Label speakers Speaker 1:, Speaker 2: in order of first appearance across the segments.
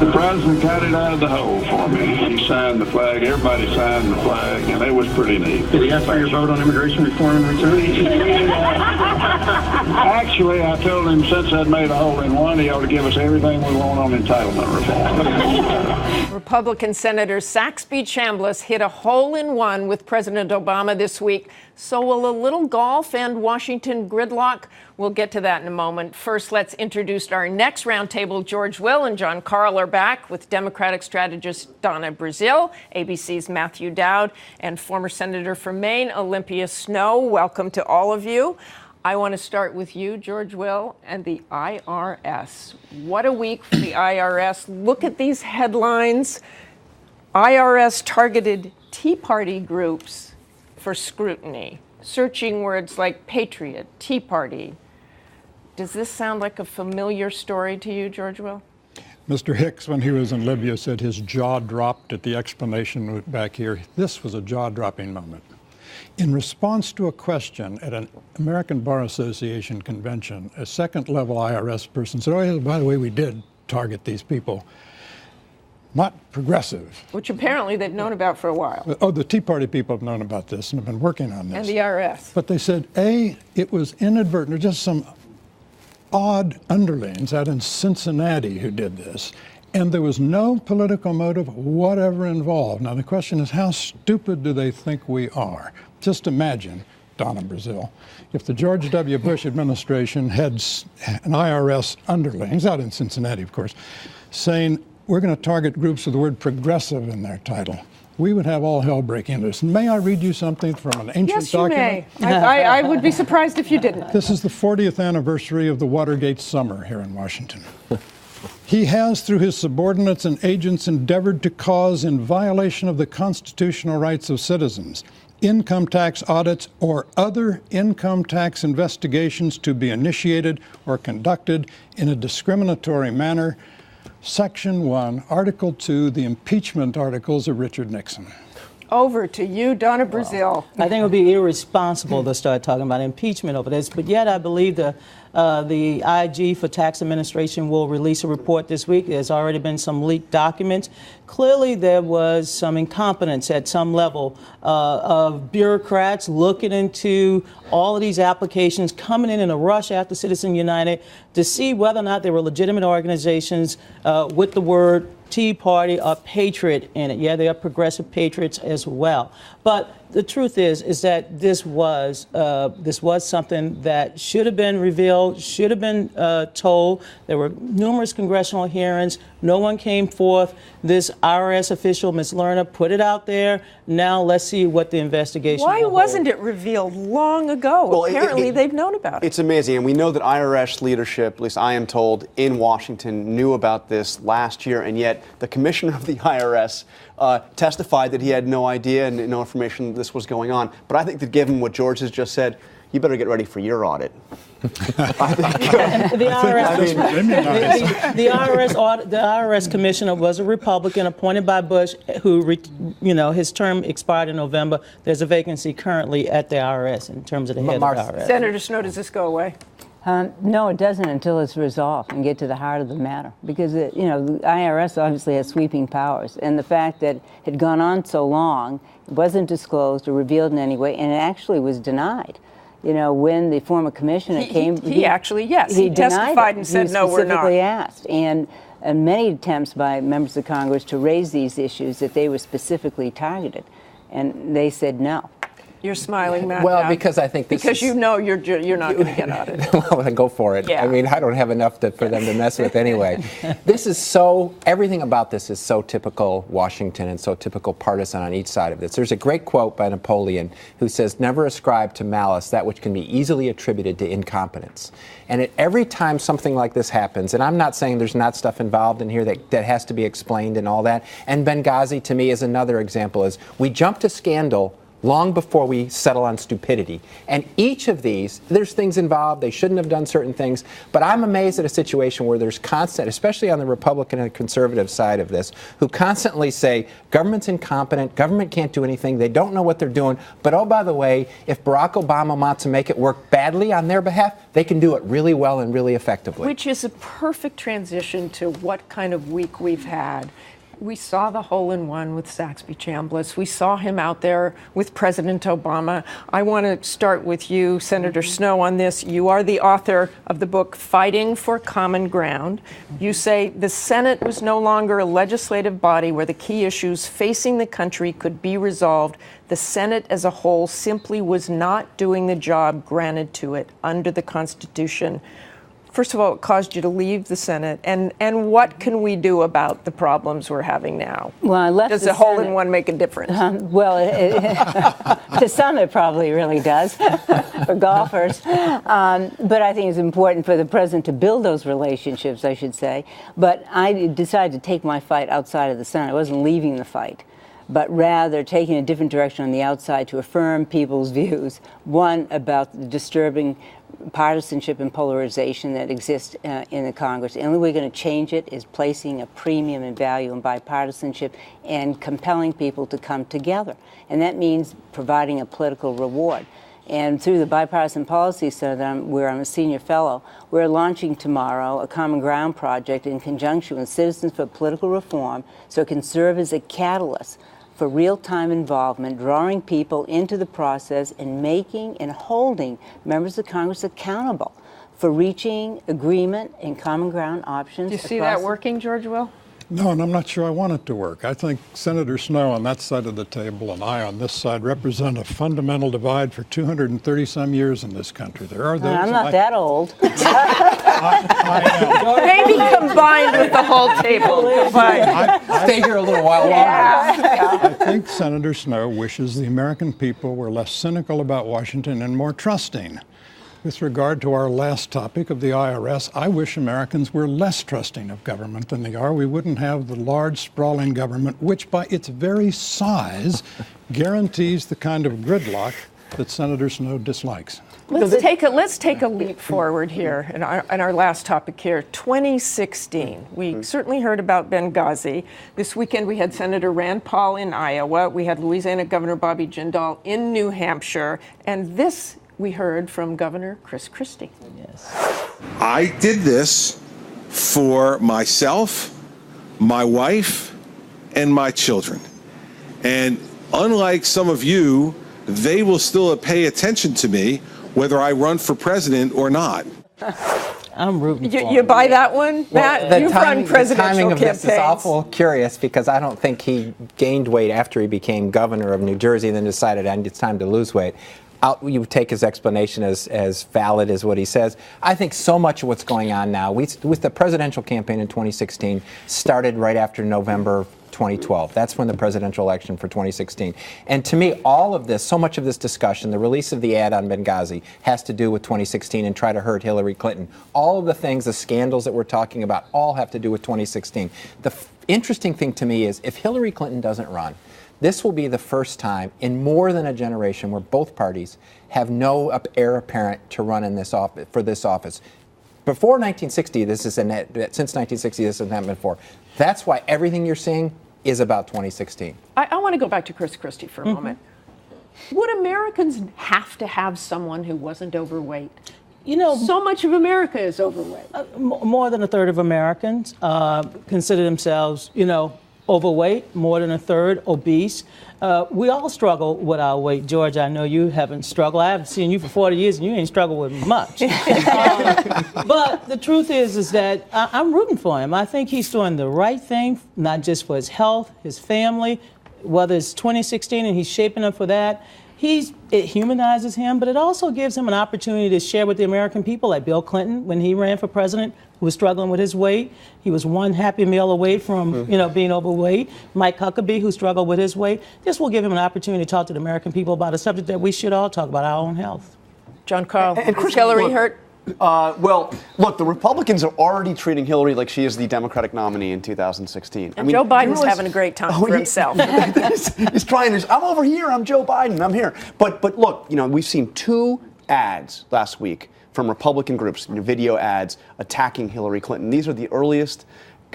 Speaker 1: The president got it out of the hole for me. He signed the flag. Everybody signed the flag, and it was pretty neat.
Speaker 2: Did he ask for your vote on immigration reform in return?
Speaker 1: Actually, I told him since I'd made a hole in one, he ought to give us everything we want on entitlement reform.
Speaker 3: Republican Senator Saxby Chambliss hit a hole-in-one with President Obama this week. So will a little golf and Washington gridlock? We'll get to that in a moment. First, let's introduce our next roundtable. George Will and John Karl are back with Democratic strategist Donna Brazile, ABC's Matthew Dowd, and former Senator from Maine, Olympia Snowe. Welcome to all of you. I want to start with you, George Will, and the IRS. What a week for the IRS. Look at these headlines. IRS targeted Tea Party groups for scrutiny, searching words like patriot, Tea Party. Does this sound like a familiar story to you, George Will?
Speaker 4: Mr. Hicks, when he was in Libya, said his jaw dropped at the explanation back here. This was a jaw-dropping moment. In response to a question at an American Bar Association convention, a second-level IRS person said, oh, yeah, by the way, we did target these people. Not progressive.
Speaker 3: Which apparently they've known about for a while.
Speaker 4: Oh, the Tea Party people have known about this and have been working on this.
Speaker 3: And the IRS.
Speaker 4: But they said, A, it was inadvertent, just some odd underlings out in Cincinnati who did this. And there was no political motive whatever involved. Now, the question is, how stupid do they think we are? Just imagine, Donna Brazile, if the George W. Bush administration had an IRS underlings, out in Cincinnati, of course, saying, we're going to target groups with the word progressive in their title. We would have all hell breaking loose. May I read you something from an ancient document?
Speaker 3: Yes, you may. I would be surprised if you didn't.
Speaker 4: This is the 40th anniversary of the Watergate summer here in Washington. He has, through his subordinates and agents, endeavored to cause, in violation of the constitutional rights of citizens, income tax audits or other income tax investigations to be initiated or conducted in a discriminatory manner. Section 1, Article 2, the impeachment articles of Richard Nixon.
Speaker 3: Over to you, Donna Brazile.
Speaker 5: I think it would be irresponsible to start talking about impeachment over this, but yet I believe the IG for Tax Administration will release a report this week. There's already been some leaked documents. Clearly, there was some incompetence at some level of bureaucrats looking into all of these applications, coming in a rush after Citizen United to see whether or not they were legitimate organizations with the word Tea Party or Patriot in it. Yeah, they are progressive patriots as well. But the truth is that this was something that should have been revealed, should have been told. There were numerous congressional hearings. No one came forth. This IRS official, Ms. Lerner, put it out there. Now let's see what the investigation
Speaker 3: Why wasn't it revealed long ago? Well, apparently they've known about it.
Speaker 6: It's amazing. And we know that IRS leadership, at least I am told, in Washington knew about this last year. And yet the commissioner of the IRS testified that he had no idea and no information that this was going on. But I think that given what George has just said, you better get ready for your audit.
Speaker 5: The IRS commissioner was a Republican appointed by Bush, who, his term expired in November. There's a vacancy currently at the IRS in terms of the head of the IRS.
Speaker 3: Senator Snowe, does this go away?
Speaker 7: No, it doesn't until it's resolved and get to the heart of the matter. Because, the IRS obviously has sweeping powers. And the fact that it had gone on so long, it wasn't disclosed or revealed in any way, and it actually was denied. When the former commissioner came...
Speaker 3: He testified and said, no, we're not.
Speaker 7: He specifically asked. And many attempts by members of Congress to raise these issues that they were specifically targeted. And they said no.
Speaker 3: You're smiling, Matt.
Speaker 8: Well, because I think
Speaker 3: because you're not going to get audited.
Speaker 8: Well, then go for it.
Speaker 3: Yeah.
Speaker 8: I mean, I don't have enough for them to mess with anyway. Everything about this is so typical Washington and so typical partisan on each side of this. There's a great quote by Napoleon who says, never ascribe to malice that which can be easily attributed to incompetence. And every time something like this happens, and I'm not saying there's not stuff involved in here that has to be explained and all that, and Benghazi to me is another example, is we jump to scandal long before we settle on stupidity. And each of these, there's things involved, they shouldn't have done certain things, but I'm amazed at a situation where there's constant, especially on the Republican and conservative side of this, who constantly say, government's incompetent, government can't do anything, they don't know what they're doing, but oh, by the way, if Barack Obama wants to make it work badly on their behalf, they can do it really well and really effectively.
Speaker 3: Which is a perfect transition to what kind of week we've had. We saw the hole-in-one with Saxby Chambliss. We saw him out there with President Obama. I want to start with you, Senator Snowe, on this. You are the author of the book Fighting for Common Ground. You say the Senate was no longer a legislative body where the key issues facing the country could be resolved. The Senate as a whole simply was not doing the job granted to it under the Constitution. First of all, it caused you to leave the Senate, and what can we do about the problems we're having now?
Speaker 7: Well, I left
Speaker 3: Does
Speaker 7: the
Speaker 3: the hole-in-one make a difference?
Speaker 7: To some it probably really does, for golfers. But I think it's important for the president to build those relationships, I should say. But I decided to take my fight outside of the Senate. I wasn't leaving the fight, but rather taking a different direction on the outside to affirm people's views. One, about the disturbing partisanship and polarization that exists in the Congress. The only way we're going to change it is placing a premium and value in bipartisanship and compelling people to come together. And that means providing a political reward. And through the Bipartisan Policy Center, where I'm a senior fellow, we're launching tomorrow a Common Ground project in conjunction with Citizens for Political Reform, so it can serve as a catalyst for real-time involvement, drawing people into the process and making and holding members of Congress accountable for reaching agreement and common ground options.
Speaker 3: Do you see that working, George Will?
Speaker 4: No, and I'm not sure I want it to work. I think Senator Snowe on that side of the table and I on this side represent a fundamental divide for 230-some years in this country. There are those.
Speaker 7: I'm not that old.
Speaker 3: Maybe combined with the whole table.
Speaker 8: Stay here a little while longer.
Speaker 4: I think Senator Snowe wishes the American people were less cynical about Washington and more trusting. With regard to our last topic of the IRS, I wish Americans were less trusting of government than they are. We wouldn't have the large, sprawling government, which by its very size guarantees the kind of gridlock that Senator Snowe dislikes.
Speaker 3: Let's take a leap forward here in our last topic here, 2016. We certainly heard about Benghazi. This weekend we had Senator Rand Paul in Iowa. We had Louisiana Governor Bobby Jindal in New Hampshire. And this we heard from Governor Chris Christie.
Speaker 5: Yes.
Speaker 9: I did this for myself, my wife, and my children. And unlike some of you, they will still pay attention to me whether I run for president or not.
Speaker 5: I'm rooting for him.
Speaker 3: You buy that one, Matt?
Speaker 8: Well,
Speaker 3: You've run presidential
Speaker 8: the timing of
Speaker 3: campaigns.
Speaker 8: this is awful curious because I don't think he gained weight after he became governor of New Jersey and then decided it's time to lose weight. You take his explanation as valid as what he says. I think so much of what's going on now, with the presidential campaign in 2016, started right after November 2012. That's when the presidential election for 2016. And to me, all of this, so much of this discussion, the release of the ad on Benghazi has to do with 2016 and try to hurt Hillary Clinton. All of the things, the scandals that we're talking about, all have to do with 2016. The interesting thing to me is if Hillary Clinton doesn't run, this will be the first time in more than a generation where both parties have no heir apparent to run in this office, for this office. Before 1960, since 1960, this hasn't happened before. That's why everything you're seeing is about 2016.
Speaker 3: I want to go back to Chris Christie for a moment. Would Americans have to have someone who wasn't overweight?
Speaker 5: You know,
Speaker 3: so much of America is overweight.
Speaker 5: More than a third of Americans consider themselves, overweight, more than a third obese. We all struggle with our weight. George, I know you haven't struggled. I haven't seen you for 40 years and you ain't struggled with much. But the truth is that I'm rooting for him. I think he's doing the right thing, not just for his health, his family, whether it's 2016 and he's shaping up for that. It humanizes him, but it also gives him an opportunity to share with the American people, like Bill Clinton, when he ran for president, who was struggling with his weight. He was one happy meal away from, being overweight. Mike Huckabee, who struggled with his weight. This will give him an opportunity to talk to the American people about a subject that we should all talk about, our own health.
Speaker 3: John Karl, is Hillary hurt?
Speaker 6: Well, look, the Republicans are already treating Hillary like she is the Democratic nominee in 2016.
Speaker 3: And Joe Biden's having a great time for himself.
Speaker 6: He's trying to, I'm over here, I'm Joe Biden, I'm here. But look, we've seen 2 ads last week from Republican groups, video ads attacking Hillary Clinton. These are the earliest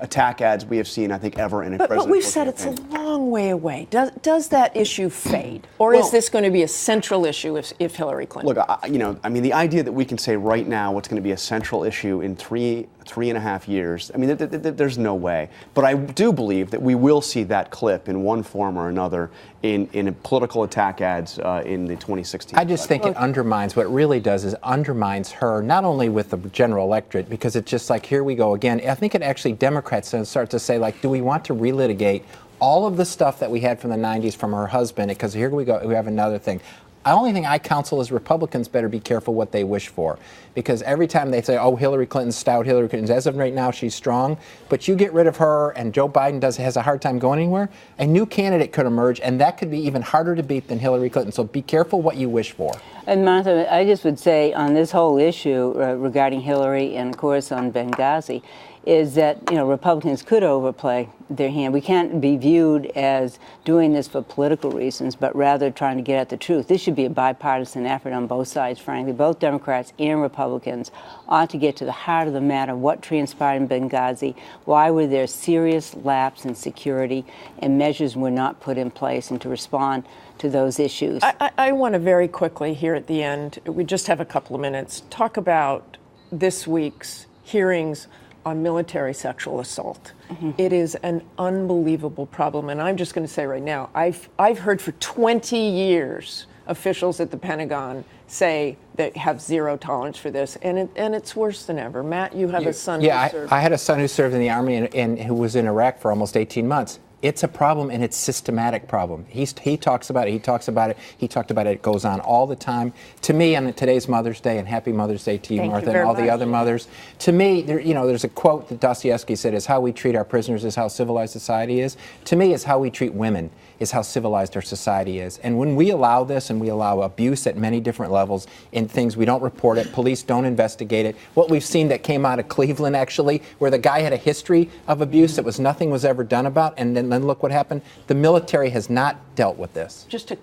Speaker 6: attack ads we have seen, I think, ever in a presidential
Speaker 3: But we've said
Speaker 6: campaign.
Speaker 3: it's a long way away. Does that issue fade? Or is this going to be a central issue if Hillary Clinton?
Speaker 6: Look, the idea that we can say right now what's going to be a central issue in three and a half years, there's no way. But I do believe that we will see that clip in one form or another in political attack ads in the 2016
Speaker 8: I just think it undermines, what it really does is undermines her, not only with the general electorate, because it's just like, here we go again. I think it actually, Democrats start to say, like, do we want to relitigate all of the stuff that we had from the 90s from her husband? Because here we go, we have another thing. The only thing I counsel is Republicans better be careful what they wish for, because every time they say, oh, Hillary Clinton's stout, Hillary Clinton's, as of right now, she's strong, but you get rid of her and Joe Biden has a hard time going anywhere, a new candidate could emerge, and that could be even harder to beat than Hillary Clinton. So be careful what you wish for.
Speaker 7: And Martha, I just would say on this whole issue regarding Hillary and, of course, on Benghazi, is that, Republicans could overplay their hand. We can't be viewed as doing this for political reasons, but rather trying to get at the truth. This should be a bipartisan effort on both sides, frankly. Both Democrats and Republicans ought to get to the heart of the matter, what transpired in Benghazi, why were there serious lapse in security, and measures were not put in place, and to respond to those issues.
Speaker 3: I want to very quickly here at the end, we just have a couple of minutes, talk about this week's hearings on military sexual assault. It is an unbelievable problem, and I'm just going to say right now, I've heard for 20 years officials at the Pentagon say they have zero tolerance for this, and it's worse than ever. Matt, you have a son who served.
Speaker 8: I had a son who served in the Army and who was in Iraq for almost 18 months. It's a problem, and it's a systematic problem. He talks about it. He talks about it. He talked about it. It goes on all the time. To me, on today's Mother's Day, and happy Mother's Day to you, Martha, and all the other mothers. To me, there's a quote that Dostoevsky said: "Is how we treat our prisoners is how civilized society is." To me, it's how we treat women is how civilized our society is. And when we allow this, and we allow abuse at many different levels in things, we don't report it, police don't investigate it. What we've seen that came out of Cleveland, actually, where the guy had a history of abuse that nothing was ever done about, and then look what happened. The military has not dealt with this.
Speaker 3: Just a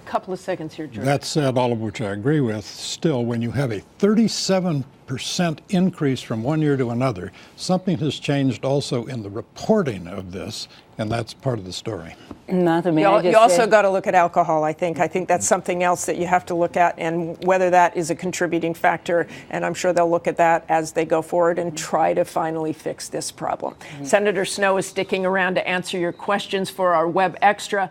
Speaker 3: couple of seconds here, George.
Speaker 4: That said, all of which I agree with, still, when you have a 37% increase from one year to another, something has changed also in the reporting of this, and that's part of the story.
Speaker 7: Martha,
Speaker 3: you also got to look at alcohol, I think. I think that's something else that you have to look at, and whether that is a contributing factor, and I'm sure they'll look at that as they go forward and try to finally fix this problem. Senator Snowe is sticking around to answer your questions for our Web Extra.